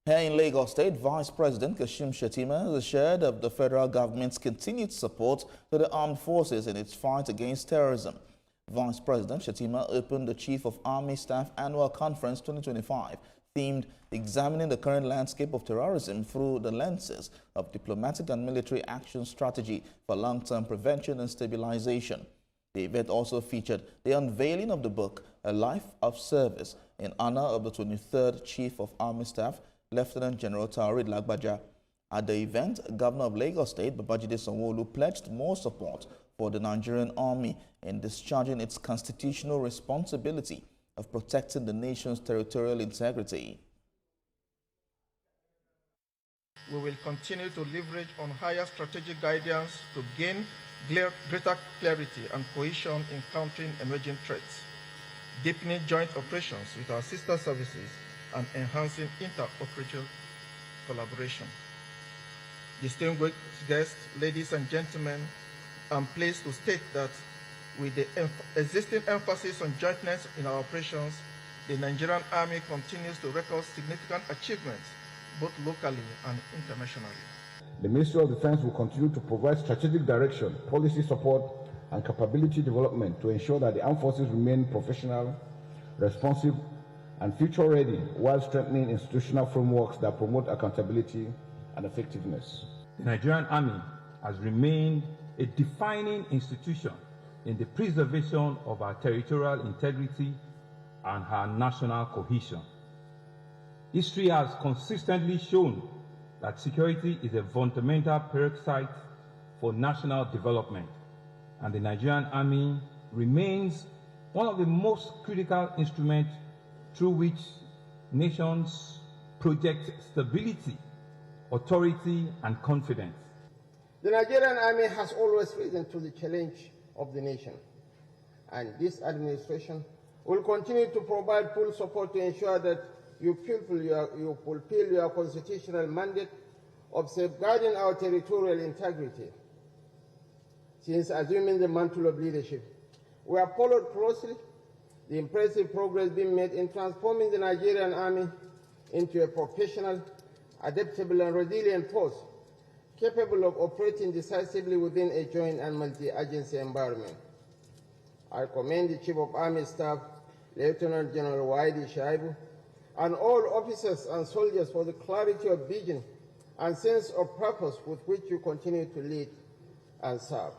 Here in Lagos State, Vice President Shettima has assured of the federal government's continued support to the armed forces in its fight against terrorism. Vice President Shettima opened the Chief of Army Staff Annual Conference 2025, themed Examining the Current Landscape of Terrorism Through the Lenses of Diplomatic and Military Action Strategy for Long-Term Prevention and Stabilization. The event also featured the unveiling of the book, A Life of Service, in honor of the 23rd Chief of Army Staff, Lieutenant General Taoreed Lagbaja. At the event, Governor of Lagos State, Babajide Sanwo-Olu, pledged more support for the Nigerian Army in discharging its constitutional responsibility of protecting the nation's territorial integrity. We will continue to leverage on higher strategic guidance to gain greater clarity and cohesion in countering emerging threats, deepening joint operations with our sister services, and enhancing inter-operational collaboration. Distinguished guests, ladies and gentlemen, I'm pleased to state that with the existing emphasis on jointness in our operations, the Nigerian Army continues to record significant achievements both locally and internationally. The Ministry of Defense will continue to provide strategic direction, policy support, and capability development to ensure that the armed forces remain professional, responsive, and future-ready while strengthening institutional frameworks that promote accountability and effectiveness. The Nigerian Army has remained a defining institution in the preservation of our territorial integrity and our national cohesion. History has consistently shown that security is a fundamental prerequisite for national development, and the Nigerian Army remains one of the most critical instruments through which nations project stability, authority, and confidence. The Nigerian Army has always risen to the challenge of the nation, and this administration will continue to provide full support to ensure that you fulfill your constitutional mandate of safeguarding our territorial integrity. Since assuming the mantle of leadership, we have followed closely the impressive progress being made in transforming the Nigerian Army into a professional, adaptable, and resilient force capable of operating decisively within a joint and multi-agency environment. I commend the Chief of Army Staff, Lieutenant General Waidi Shaibu, and all officers and soldiers for the clarity of vision and sense of purpose with which you continue to lead and serve.